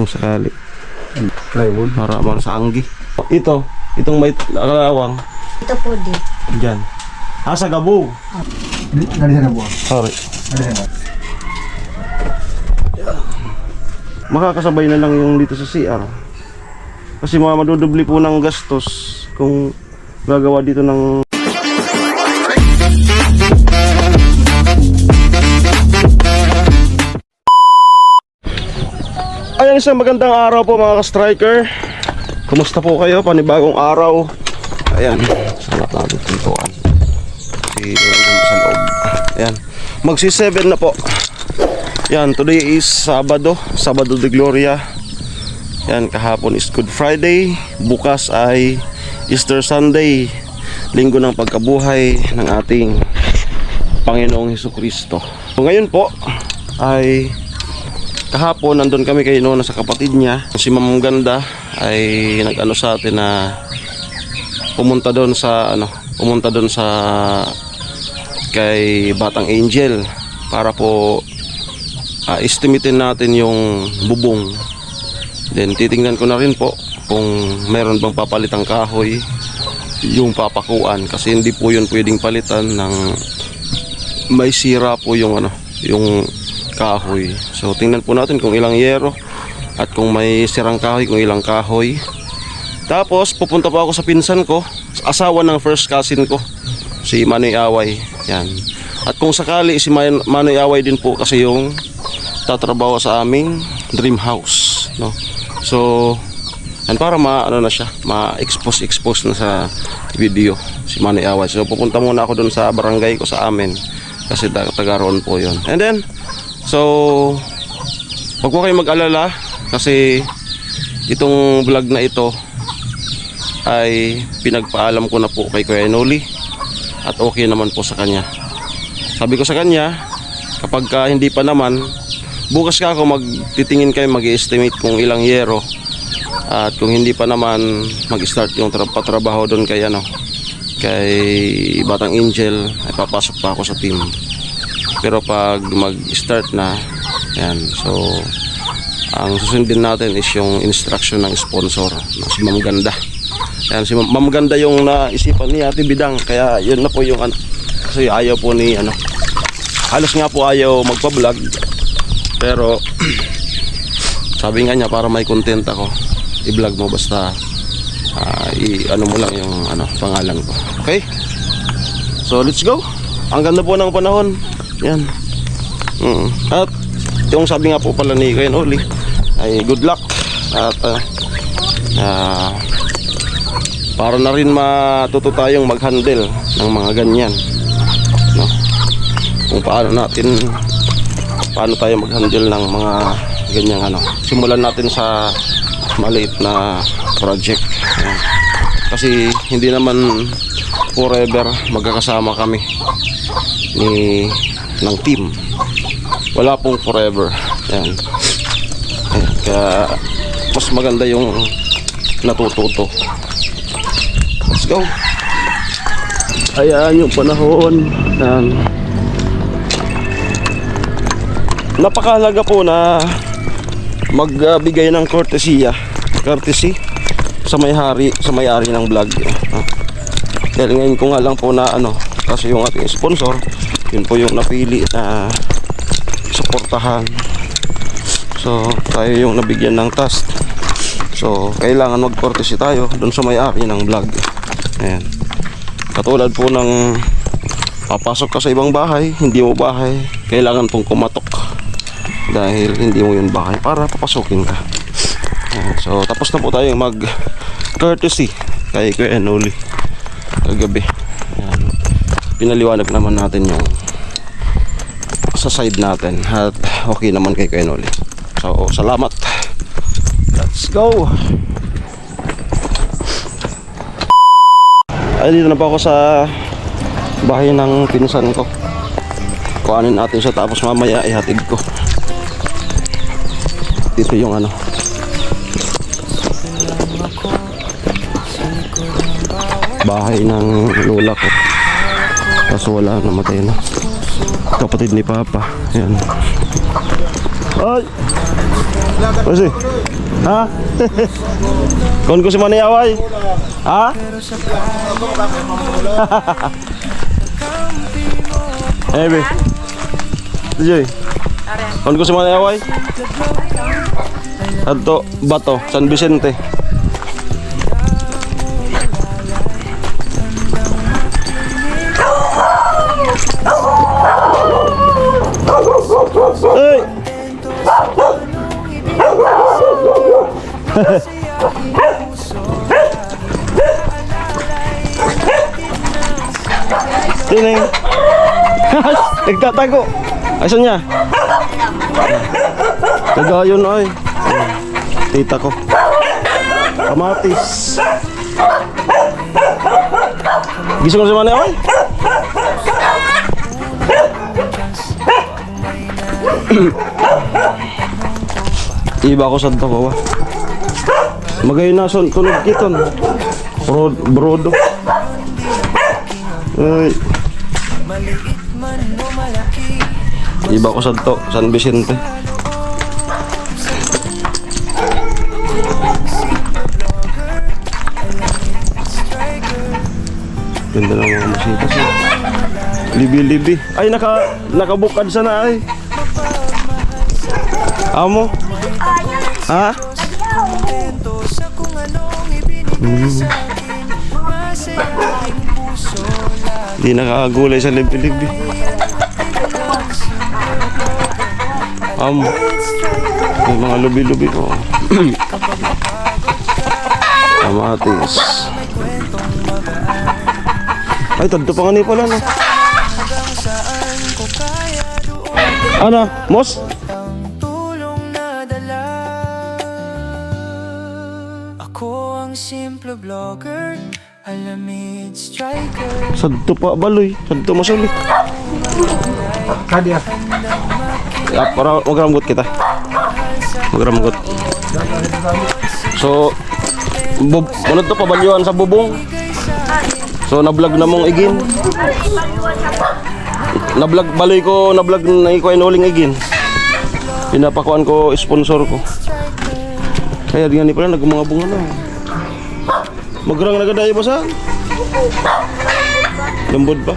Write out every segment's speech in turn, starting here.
Kung sakali. Plywood. Para man sa anggi. Itong may kalawang. Ito po di. Diyan. Sa Gabo. Dari sana buang. Sorry. Dari sana. Makakasabay na lang yung dito sa CR. Kasi madudubli po ng gastos kung gagawa dito ng Ayan, isang magandang araw po mga ka-striker. Kumusta po kayo? Panibagong araw. Ayan, sarap natin pintuan. Kasi sa loob. Ayan, magsi 7 na po. Ayan, today is Sabado de Gloria. Ayan, kahapon is Good Friday. Bukas ay Easter Sunday, linggo ng pagkabuhay ng ating Panginoong Hesukristo. So ngayon po ay kahapon nandun kami kay Nona sa kapatid niya. Si Ma'am Ganda ay nag-ano sa atin na pumunta doon sa kay Batang Angel para po estimatein natin yung bubong. Then titingnan ko na rin po kung meron bang papalitang kahoy yung papakuan, kasi hindi po yun pwedeng palitan ng may sira po yung yung kahoy. So tingnan po natin kung ilang yero at kung may sirang kahoy, kung ilang kahoy. Tapos pupunta po ako sa pinsan ko, asawa ng first cousin ko, si Manoy Away. Yan. At kung sakali si Manoy Away din po kasi yung tatrabaho sa aming dream house, no? So yan, para ma-expose na sa video si Manoy Away. So pupunta muna ako doon sa barangay ko sa amin kasi taga roon po yun. And then so wag po kayong mag-alala kasi itong vlog na ito ay pinagpaalam ko na po kay Kuya Noli at okay naman po sa kanya. Sabi ko sa kanya, kapag hindi pa naman, bukas ka ako magtitingin kayo, mag-estimate kung ilang yero, at kung hindi pa naman mag-start yung patrabaho doon kay Batang Angel, ay papasok pa ako sa team. Pero pag mag-start na yan, so ang susundin natin is yung instruction ng sponsor na si Ma'am Ganda. Yan, si Ma'am Ganda yung naisipan ni Ate Bidang, kaya yun na po yung kasi ayaw po ni halos nga po ayaw magpa-vlog, pero sabi nga niya para may content ako, i-vlog mo basta mo lang yung pangalan ko. Okay, so let's go. Ang ganda po ng panahon. Yan. At yung sabi nga po pala ni Kuya Noli ay good luck at para na rin matuto tayong mag-handle ng mga ganyan, no? Kung paano tayo mag-handle ng mga ganyang simulan natin sa maliit na project. Kasi hindi naman forever magkakasama kami ng team. Wala pong forever. Yan. Kaya mas maganda yung natututo. Let's go. Ayan yung panahon. Yan. Napakahalaga po na magbigay ng courtesy sa may-ari ng vlog. Dahil ngayon ko nga lang po na kasi yung ating sponsor, yun po yung napili na suportahan. So tayo yung nabigyan ng task. So kailangan mag-courtesy tayo dun sa may-ari ng vlog. Ayan. Katulad po ng papasok ka sa ibang bahay, hindi mo bahay, kailangan pong kumatok dahil hindi mo yun bahay para papasukin ka. Ayan. So tapos na po tayong mag-courtesy kay Kuya Noli kagabi. Ayan. Pinaliwanag naman natin yung sa side natin at okay naman kay Kuya Noli. So salamat. Let's go. Ay, dito na po ako sa bahay ng pinsan ko. Kuhanin natin siya tapos mamaya ihatid ko. Dito yung bahay ng lola ko. Kaso wala, namatay na. Kapatid ni Papa. Yan. Ay. Kasi. Ha? Kon ko si Maniyaway. Ha? Ebe. Diyoy. Kon ko si Maniyaway. Adto Bato, San Vicente. Hey. Sini. Nagtatago. Asan niya? Kagayon ay. Tita ko. Kamatis. Gising ko sa mana ay? Iba ko sa to ko. Magay na son tunog kiton. Brodo. Ay. Iba ko sa to, San Vicente. Ganda ng mga musika siya. Libi-libi. Ay, nakabukad sana ay. Amo? Ha? Di nakakagulay sa libi-libi. Amo. May mga lubi-lubi ko. Kamatis. Ay, tanto pa nga niya pala, no? Ano? Mos? Ako ang simple vlogger, alamid striker. Santo pa baloy. Santo masulit. Kadia. Para magramgot kita. Magramgot. So, munod to pabalyuan sa bubong. So, na-vlog na mong igin. Na-vlog, baloy ko, na-vlog na ikaw inuling igin. Pinapakuan ko, sponsor ko. Kaya di nga ni pala, nagmangabunga na. Magrang nagadayo ba saan? Lambod pa.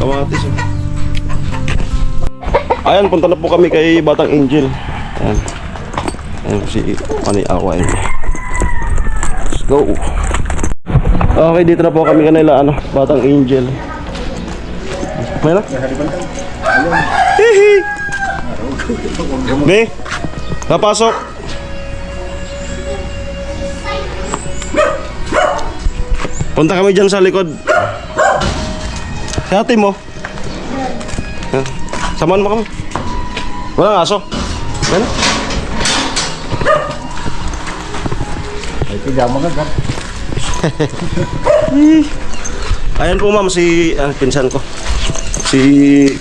Kamatis. Ayan, punta na po kami kay Batang Angel. Ayan. Ayan si Maniyaway. Let's go. Okay, dito na po kami kanila, Batang Angel. Okay na? Hihi! Be, napasok. Punta kami dyan sa likod. Hati mo. Samahan mo kami. Walang aso. Ano? Ay, tidak magagap. Ayan po ma'am, si pinsan ko. Si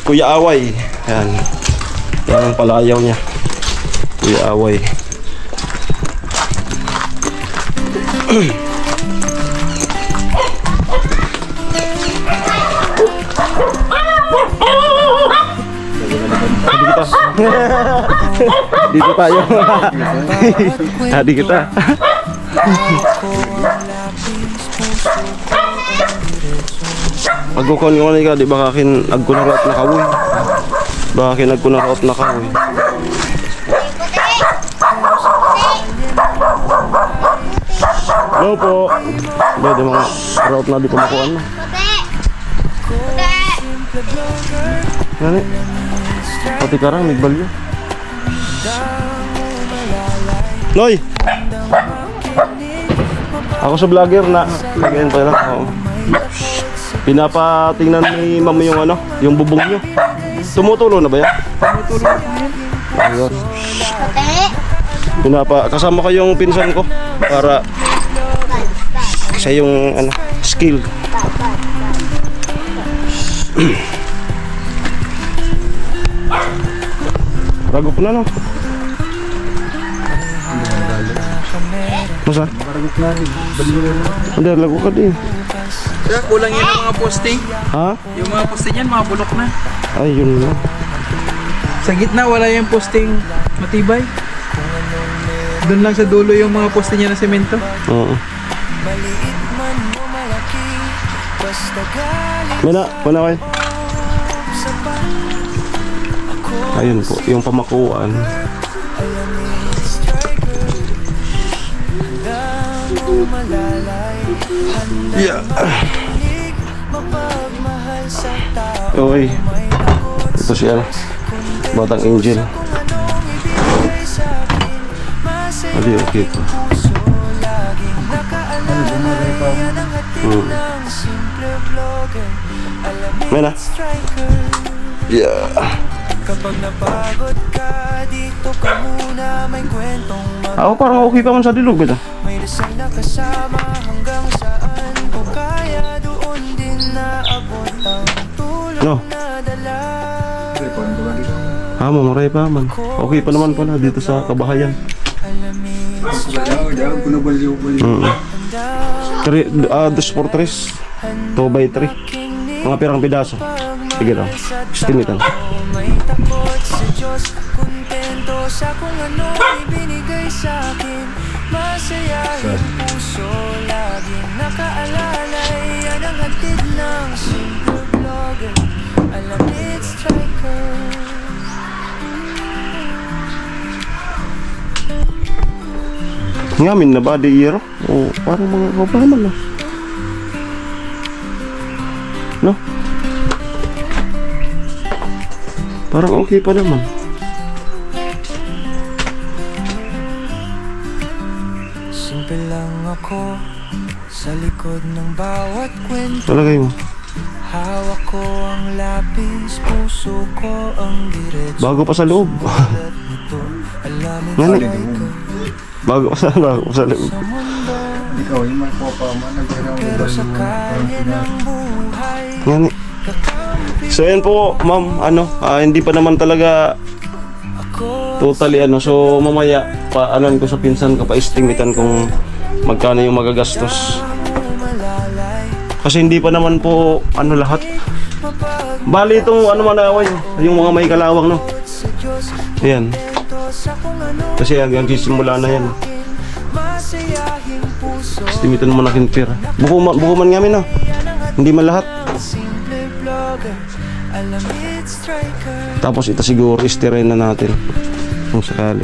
Kuya Away. Ayan. Yan ang palayaw niya. Kuya Away. Hadi kita. Dito tayo. Hadi kita. Agukon ko ni ka, di ba kakin agkunaraot na kawoy. Bakin agkunaraot na kawoy. Hello po. Ba di mga route na di pamakuan na. Nani? Pati karang nagbalyo. Noy. Ako sa vlogger na. Lagayin pa lang. Oo. Pinapatingnan ni mama yung yung bubong nyo. Tumutulo na ba yan? Tumutulo na yan. Kasama ko yung pinsan ko para sa yung skill. Ragok na no. Masa? Maragok na rin. Hindi, lago ka din. Kaya kulang yan ang mga posting. Ha? Yung mga posting yan, mga bulok na. Ay, yun na. Sa gitna wala yung posting matibay. Doon lang sa dulo yung mga poste niya na semento. Oo. Maliit man o malaki, basta galing Mana kayo? sa pan. Ayun po, yung pamakuan. Alamin striker, handang umalalay, handang makinig, mapagmahal sa tao. Oy, May takot ito siya. Batang Angel. kung anong ibigay sa'kin. Masaya Ali, okay po. puso, laging nakaalala. Yan ang hatid ng simple vlogger. Alamin Mena. striker. Yeah. Kapag napagod ka, dito ka muna. May kwentong Ako parang okay pa man sa dilog ito. may dasal na kasama hanggang saan ko kaya. Doon din naabot ang tulong No. na dala. Maray pa man. Okay pa naman pala dito sa kabahayan. Alamin Diyan ko na baliw-baliw. handa 2 por 3. 2x3. Mga pirang pidaso. Sige lang. Istimitan. may takot sa Diyos, kontento sa kung ano ibinigay sa akin. Masayahin puso, laging nakaalala. Yan ang hatid ng simple vlogger. Alamin striker. Ngamin na ba di iyero? O parang mga kabah naman no? No? Parang okay pa naman. Simple lang ako sa likod ng bawat kwento. Talagay mo. Hawak ko ang lapis, puso ko ang diretso. Bago pa sa loob. At nito, alamin Ngani. striker bago pa sa loob. sa mundo. Ikaw yung may papa man Pero sa kanya ng buhay, Ngani. kakampi So yan po, ma'am, hindi pa naman talaga ako. totally So mamaya paanan ko sa pinsan ko, pa-estimitan kung magkano yung magagastos. Malalay, Kasi hindi pa naman po lahat. mapagod Bali itong manaway, yung mga may kalawang no. sa Diyos, Ayan. kontento sa kung ano Kasi hanggang sisimula na yan. masayahing puso. Estimitan mo na kinpira. Buko man ngamin no. Hindi man lahat. Simple vlogger, alamin striker. Tapos ito siguro istirain na natin. Kung sakali.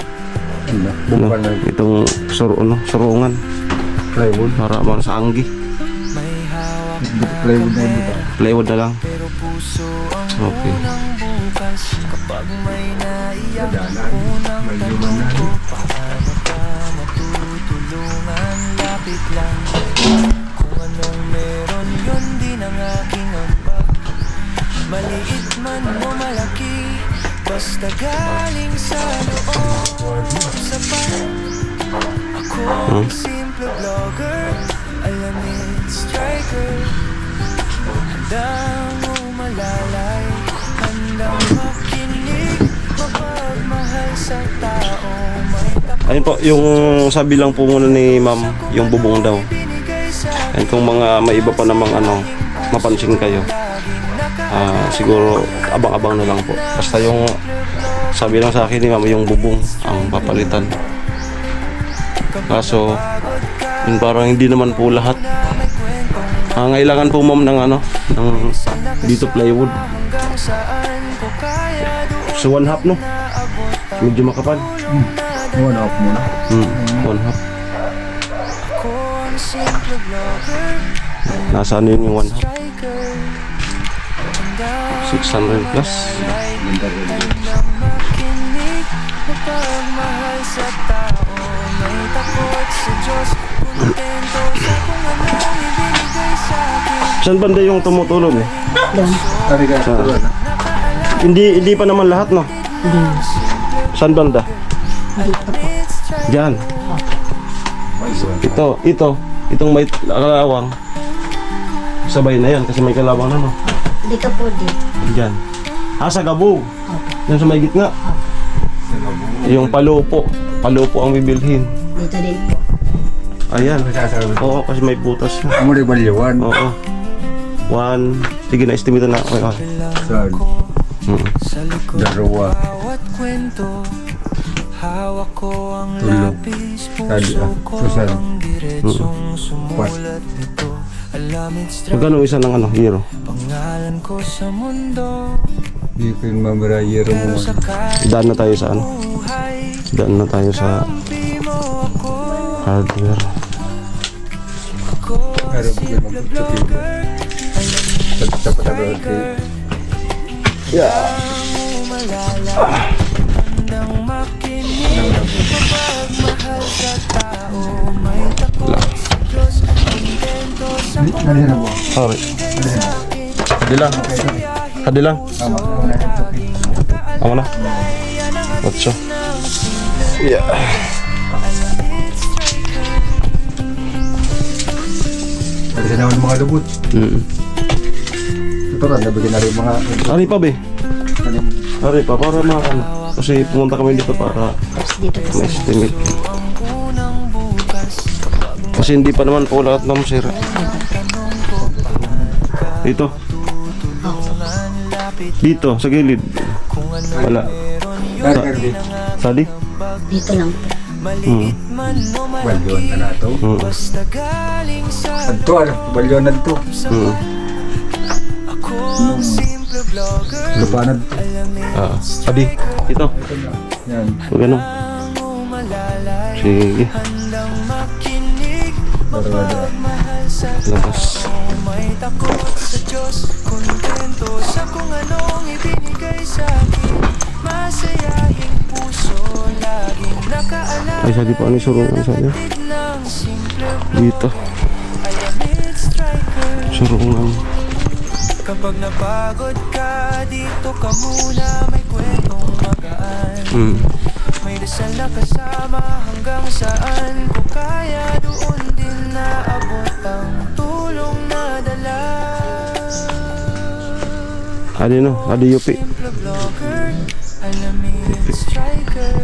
Bukan na Itong surungan. plywood. Para man sa anggi. May hawak na Plywood na dito. kamera, Plywood na lang. pero puso ang Okay. unang bukas. Kapag may naiyak, Dadanan, unang may tanong lumanan. ko, paano ka matutulungan? Lapit lang, kung anong meron, yun din ang aking ambag. Maliit man o malaki, basta galing sa loob. Sa pan, ako ang simple vlogger, alamin striker. Handang umalalay, handang makinig, mapagmahal sa tao. May takot Ayun po, yung sabi lang po muna ni ma'am, yung bubong daw. binigay sa And kung mga may iba pa namang mapansin kayo, siguro abang-abang na lang po. Basta yung sabi lang sa akin ni ma'am, yung bubong ang papalitan. Kaso, yun parang hindi naman po lahat. Ngailangan po ma'am ng ng dito plywood. hanggang saan ko kaya. Doon So 1/2 no? Medyo makapal. One off muna. 1/2. ako ang simple vlogger, Nasaan yun yung 1/2? striker. Handang 600 plus. handang makinig, mapagmahal sa tao. May takot sa Diyos, kontento sa kung anong ibinigay sa akin. Saan banda yung tumutulog eh? Tari ka ito na. Hindi pa naman lahat no? Saan banda? Diyan. Itong may kalawang. Sabay na yan kasi may kalawang na no? Hindi ka po di. Diyan. Sa gabog. Yan sa may gitna. Yung palupo. Palupo ang bibilhin. Dito din po. Ayan. Sasabi ko. Oo, kasi may butas na. Amo rin baliwan. Oo. 1. Sige na, estimate na. Okay. Sa Sa likod dalawa. bawat bawat kwento. Hawak ko ang Tulog. lapis, Sabi, puso ko Susan. ang diretsong sumulat nito. Alam it's Magkano isa ng ano, hero? pangalan ko sa mundo. Hindi ko yung mamarayero mo. Pero sa Daan na tayo sa ano? buhay, Daan na tayo sa kampi mo ako. hardware. Ako ang Pero bigyan simple mag-sa blogger. Alam mo Sa patagal Yeah. ang umalala. Handang makinig kapag mahal sa tao. May takot sa Diyos, kontento sa Nari na mo. Sorry. bumibigay sa akin. Hadi lang. Hadi lang. Tama. Tama na ito. Ako na. Otso. Yeah. Nari na naman mga lubot. Ito rin, nabigyan na rin mga... Ari pa be. Ari pa para ano. Kasi pumunta kami dito para Tapos dito po sa ma-estimate. Ang unang bukas, Kasi hindi pa naman po lahat ng sir. Dito. Dito, sa gilid. Wala. Sadi? dito lang po. maliit man o Balyon na na ito. basta galing sa Ito, balyon na ito. ako ang simple vlogger. Lupanad. Sadi. Dito. Yan. Huwag ano. Ang umalalay, Sige. handang makinig, mapagmahal sa Labas. tao. May takot sa Diyos, kontento sa kung anong ibinigay sa akin. Masayahing puso, laging nakaalala. Ay, sadi pa. Ano yung surungan sadi? Hatid ng simple Dito. alam it's striker. Surungan. Kapag napagod ka, dito ka muna. May kwentong magaan. May dasal na kasama hanggang saan ko kaya. Doon din naabot ang tulong na dala. Adi no? Adi Yupi. Simple vlogger, alamin striker.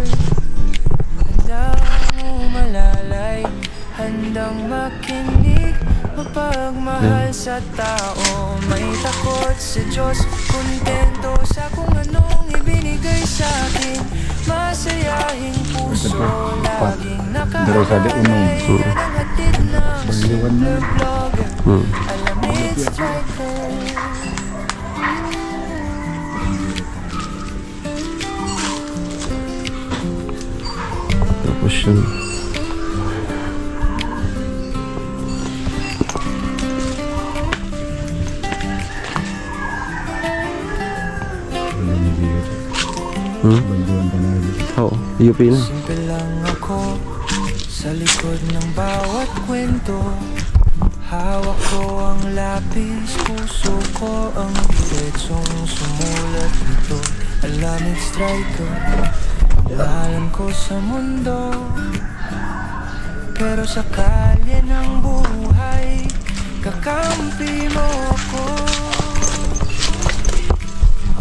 Handang umalalay, handang makinig, mapagmahal sa tao. May takot sa Diyos, kontento sa kung anong ibinigay sa akin. Masayahing puso, laging nakaalay. Yan ang hatid ng simple vlogger, alamin striker. Tapos yun. Balyon pa na rin. Oo, Yupi na. Simple lang ako sa likod ng bawat kwento. Hawak ko ang lapis, puso ko ang diretsong sumulat nito. Alam it's striker, pangalan ko sa mundo. Pero sa kalye ng buhay, kakampi mo ako.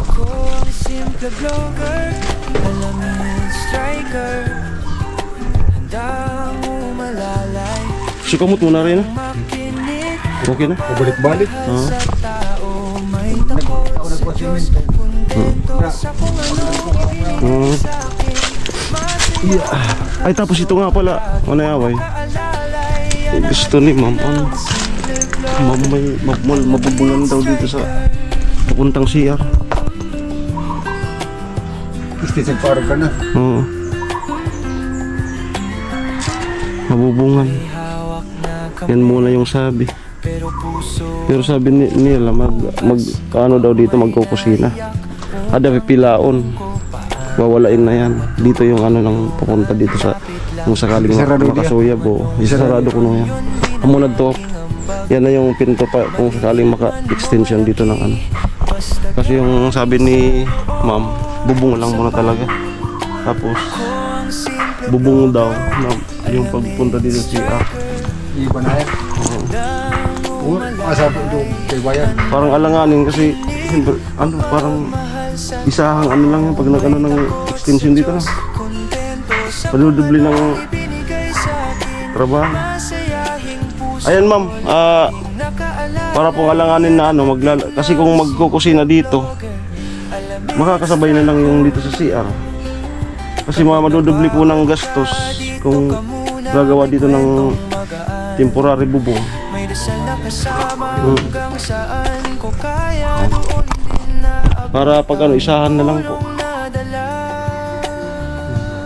Ako ang simple vlogger, alam it's striker. Handang umalalay, Suka mo tuna rin ah. makinig, Okay na. Pabalik-balik. sa tao. May takot sa Diyos, kontento sa kung anong ibinigay sa akin. Masaya Ay, tapos ito nga pala. Manayaway. alalay, Gusto ni ma'am. Ano? Ma'am may mabubulan daw dito sa papuntang CR. Istisig parang ka na. Oo. Mabubungan. hawak na Yan muna yung sabi. pero puso Pero sabi nila kaano daw dito magkukusina. Ada pipilaon. Wawalain na yan. Dito yung ano nang papunta dito sa kung sakaling Isarado diya. makasuyab o isarado ko na yan. Amunad to. Yan na yung pinto pa kung sakaling maka-extension dito ng ano. Kasi yung sabi ni ma'am, bubong lang muna talaga. Tapos ang simple bubong daw na yung pagpunta dito sa CR. Iba na yan. Oo, masabi ito kay Bayan. Parang alanganin kasi siyempre, ano parang isahang ano lang yung pag nag-ano ng extension dito na. kontento sa Padudubli ng ibinigay sa akin. trabaho. Masayahing puso Ayan ma'am, nakaalala. para pong alanganin na ano, kasi kung magkukusina dito, makakasabay na lang yung dito sa CR. Kasi madudubli po ng gastos kung gagawa dito ng temporary bubong. May dasal na kasama hanggang saan ko kaya doon din na Para pag ano, isahan na lang po. nadala.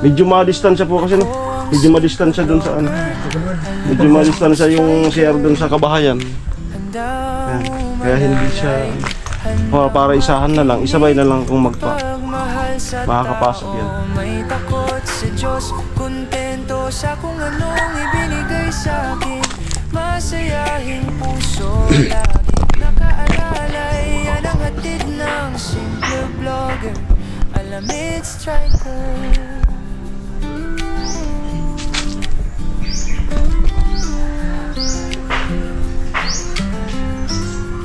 Medyo madistansya po kasi no. Medyo madistansya dun sa ano. Medyo madistansya yung CR dun sa kabahayan. Ayan. Kaya hindi siya para isahan na lang, isabay na lang kung Pagmahal sa makakapasok yan. tao, may takot sa Diyos, kontento sa kung anong ibinigay sa akin. Masayahing puso, laging nakaalalay. Yan ang hatid ng simple vlogger, Alamid Striker.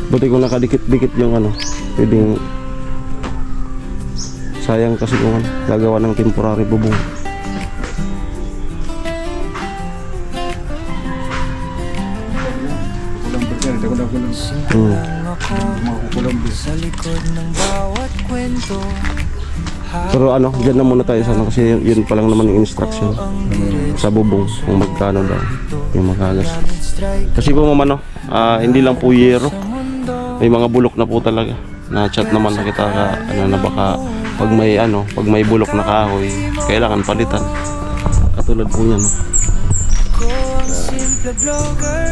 Buti kung nakadikit-dikit yung ano, pwedeng sayang kasi kung ano, gagawa ng temporary bubong. Lang ako sa likod ng bawat kwento. Pero ano, dyan na muna tayo sa ano, kasi yun pa lang naman yung instruction sa bubong kung magkano daw yung magagas. Kasi po mamano, hindi lang po yero, may mga bulok na po talaga. Na chat naman na kita ka, ano na baka pag may bulok na kahoy, kailangan palitan. Katulad po niyan. Ako ang simple vlogger,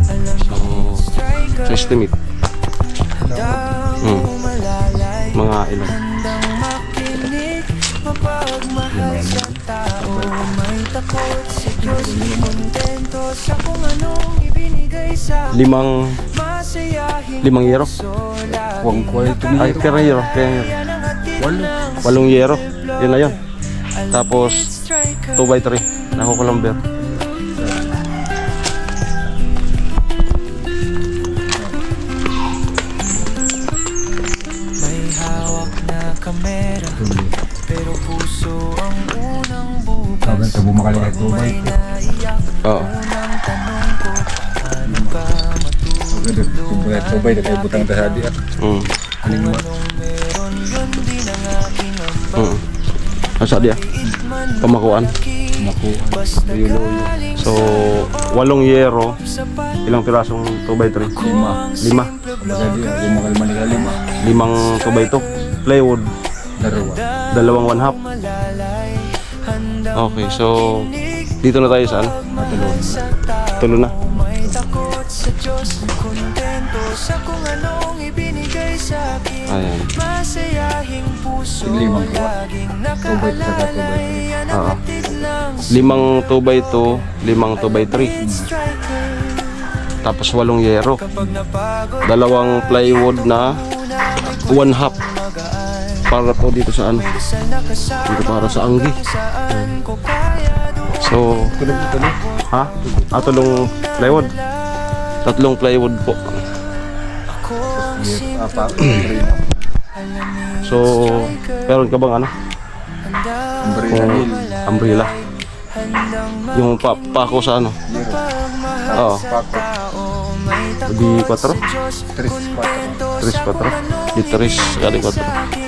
Alamid Striker. Sa estimate, Handang malalay, mga ilan. handang makinig, mapagmahal sa tao. May takot sa Diyos, kontento sa kung anong ibinigay sa akin. Masayahing 5 yero? puso, laging Huwag ko ito na. Ay, per yero, per yero. yan ang hatid ng 8 yero, yun na yun. Alamid Tapos Striker. 2x3, nako Colomber. May hawak na kamera, pero puso ang unang bukas. Sabi ito bumakali Pag ito ba may ito? naiyak, Oo. unang tanong ko, paano ka matutulungan? Sabay na kayo butang tasadi at Mm. Kung anong meron, yun din ang aking ambag. Mm. Asa dia? Liit man Pamakuan. makuha. basta galing So, 8 yero, sapat. ilang pirasong 2x3? 5. 5. Sabay bumakali manila 5. 5 2x2. Plywood, Darawa. 2 1/2. Malalay, handang Okay, so dito na tayo sa ano? Matulog. sa tao. Tulo na. May takot sa Diyos, kontento sa kung anong ibinigay sa akin. Ayan. Masayahing puso, Limang kuha. laging nakaalalay. Yan ang Oo. hatid ng 5 2x2, 5 2x3. striker. Tapos 8 yero. Kapag napagod 2 plywood na 1/2 para po dito sa ano? dasal na kasama Dito para sa anggi. saan ko kaya doon. So, ha? Tulong plywood. 3 plywood po. Ako ang simple Apa? Alamid So, meron ka bang ano? handang Kung umbrella. handang Yung pako sa ano? magmahal Oo. sa tao. May Di takot 4? sa Diyos, kontento 3 sa 4. kung anong Di 3 kali 4. sa akin.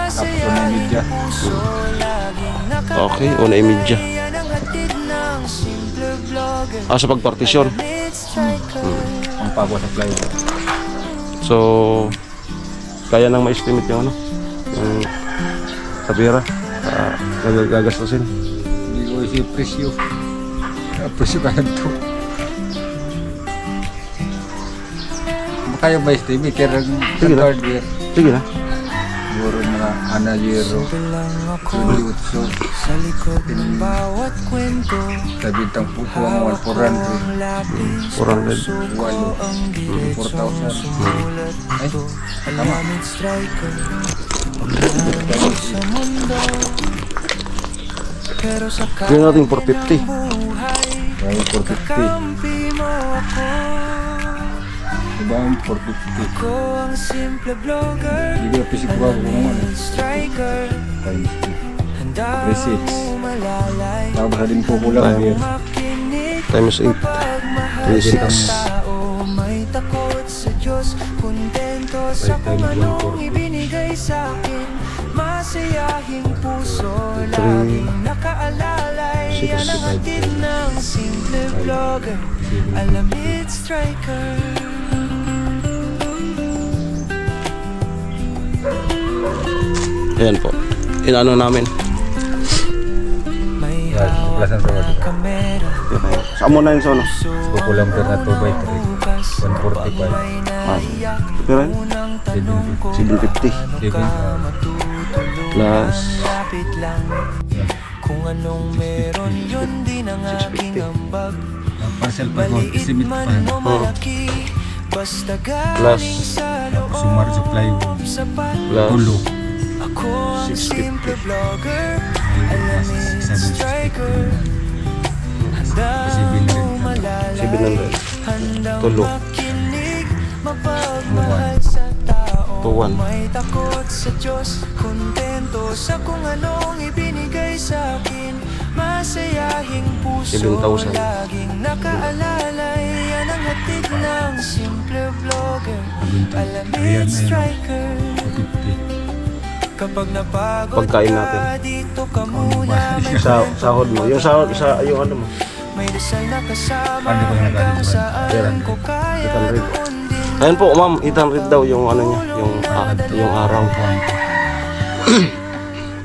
Tapos na media. Puso, laging Okay, una imidya. yan ang hatid ng simple vlogger. Sa pagpartisyon. Alamid Striker. Ang pabo sa plywood. So, kaya nang ma-estimate yung ano? Yung tapira. Gagastusin. Hindi ko isi presyo. Presyo ka lang ito. Makaya ba estimate? Kaya Sige na. hardware. Sige na. Siguro mga anayero. Bilang ako Liutso. sa likod ng bawat kwento. Tabintang puto ang Hawak ko 1,400. ang lapis, 400. puso ko ang diretsong 4,000. sumulat Ay, ito. tama. Alamid Striker, paglalang sa mundo. Pero sa Gawin natin kahit 450. ng buhay, Kaya 450. kakampi mo ako. Diba ang 450? Ako ang simple vlogger, Hindi ko pisik ko ako kung ano. Alamid Striker. Times 2. Handa Receipts. mo malalay, Tapos din po kulang Time. beer. makinig. Times 8. Pagmahal 26. sa tao, may takot sa Diyos, kontento sa kung anong ibinigay sa'kin. Masayahing puso, laging nakaalalay. Yan ang hatid ng simple vlogger, Alamid Striker. Ayan po. Inano namin. May hawak na kamera, Saan mo na yun sa ano? Kukulang ka na 2x3. 145. Pero yun? 750. Plus lapit lang. Kung anong meron yun din ang aking ambag. Parcel pa ko, Maliit isimit man pa. o malaki, basta Plus galing sa loob. Sumar supply wood. Sapat. plus Tulo. Ako ang 650. simple vlogger, Alamid Striker. Handang umalalay, 700. handang Tulo. makinig, mapagmahal sa tao. To 1. May takot sa Diyos, kontento sa kung anong ibinigay sa akin. Masayahing puso, 7,000. laging nakaalalay. Yan ang hatid ng simple vlogger, Alamid Striker. 50. Kapag napagod Pagkain natin. ka, dito ka muna. May sahod mo. Yung sahod sa yung ano mo. may dasal na kasama Paano ko hanggang nagalit ba? saan ko kaya 800. doon din. Ayun po, ma'am, 800 daw yung ano niya, yung araw.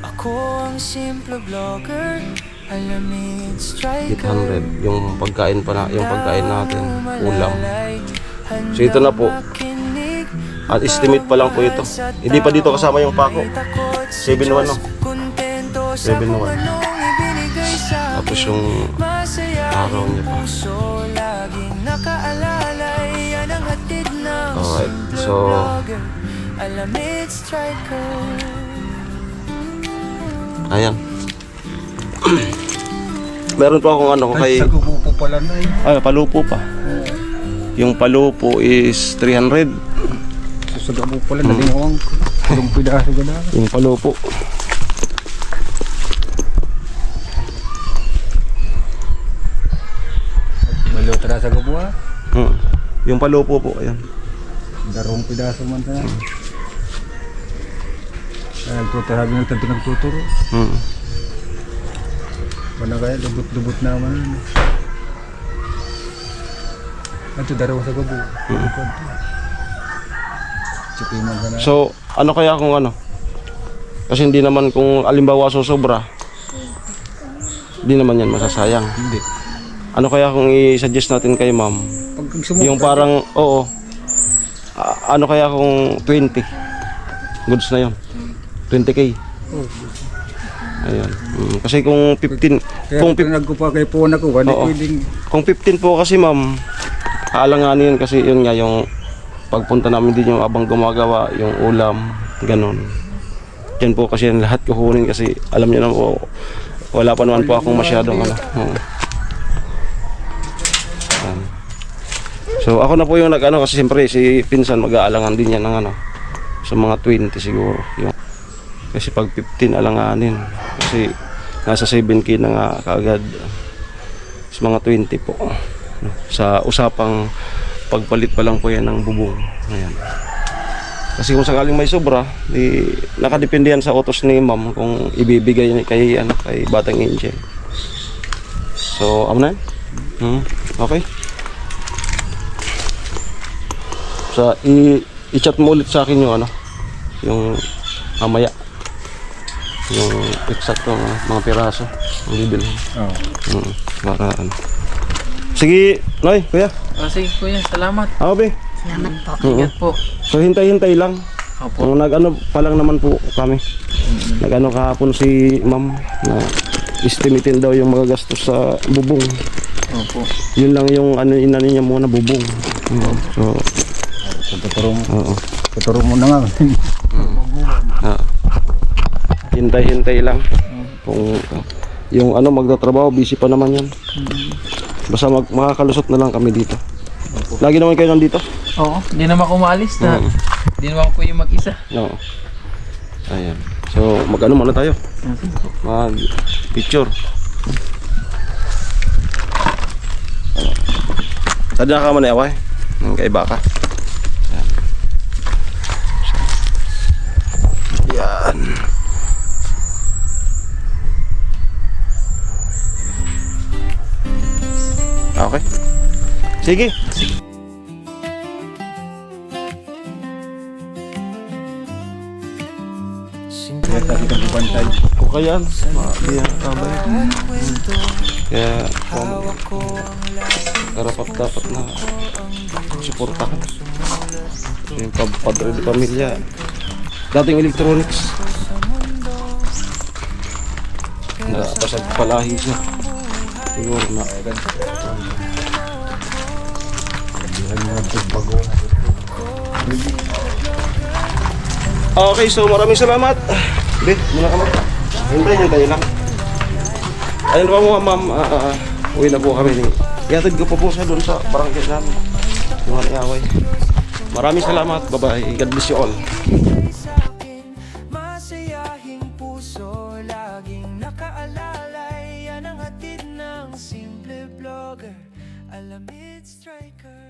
Ako ang simple vlogger, Alamid Striker. 800 yung pagkain pa na, yung pagkain natin, ulam. So ito na po. At estimate pa lang po ito. Hindi pa dito kasama yung pako. 7-1 no. 7-1. Tapos yung araw niya pa. Alright, so Alamid Striker. ayan. Meron pa akong ano kay Ay, sa gubo po pala na eh. ay palupo pa. Yung palupo is 300. Sa gubo pala na lingawang. Kulong pidaso ka na. Yung palupo. Malota na sa gubo ha. Yung palupo po, ayan. Darong pidaso man na. Ay, nagtuturo, sabi ng tanto nagtuturo. Wala kaya, lubot-lubot naman. Ito, darawa sa gubo. Chipiman ka na. So, ano kaya kung ano? Kasi hindi naman kung alimbawa susobra, hindi naman yan masasayang. Hindi. Ano kaya kung i-suggest natin kay ma'am? Pag sumubra, Yung parang, oo. Ano kaya kung 20? Goods na yon. 20k. Oh. Ayun. Kasi kung 15, Kaya kung, kung nagkupa kay Pona ko, hindi Oo. pwedeng kung 15 po kasi ma'am, haalanganin yun kasi yun nga yung pagpunta namin din yung abang gumagawa, yung ulam, ganun. Yan po kasi yan lahat kukunin kasi alam niyo na po, wala pa naman po akong masyadong ano. Oo. Ayan. So ako na po yung nag-ano kasi siyempre si Pinsan mag-aalangan din yan ng ano sa mga 20 siguro. Yung, kasi pag 15 alanganin kasi nasa 7k na nga kaagad sa mga 20 po. Sa usapang pagpalit pa lang po yan ng bubong. Ayan. Kasi kung sakaling may sobra, di nakadepende yan sa utos ni ma'am kung ibibigay niya kay ano kay Batang Angel. So, ano na? Okay. So, i-chat mo ulit sa akin yung ano, yung mamaya. Yung eksakto mga piraso ang bibilhin. oh. Para ano. Sige, Noy, kuya. Sige kuya, salamat. Ako, be. Salamat po. Ingat po. So hintay-hintay lang. Opo. Kung nag-ano pa lang naman po kami. Nag-ano kahapon si ma'am na estimatein daw yung mga gastos sa bubong. Opo. Yun lang yung ano inano niya muna bubong. So, Tuturo mo na nga. hintay-hintay lang. Kung yung ano magtatrabaho, busy pa naman yan. Basta makakalusot na lang kami dito. Lagi naman kayo nandito? Oo, hindi naman ako maalis na. Hindi naman ako yung mag-isa. No. Ayan. So, mag-ano muna tayo? Mag-picture. Sadya ka man eh, away. Kay baka. Ayan. Okay. Sige. Kaya tadi ka bubantay. O kaya, di kabay. Kaya, karapat dapat na suportahan. Yung padre de pamilya. Dating electronics. Napasag palahi siya. Siguro na. Okay, so maraming salamat. Hindi, muna ka mag. Hintay lang. Ayun pa mo, ma'am. Uwi na po kami. Ihatid ko po siya doon sa barangay namin. Yung Haliaway. Maraming salamat. Bye-bye. God bless you all. Sa'kin, masayahing puso, laging nakaalalay. Yan ang hatid ng simple vlogger, Alamid Striker.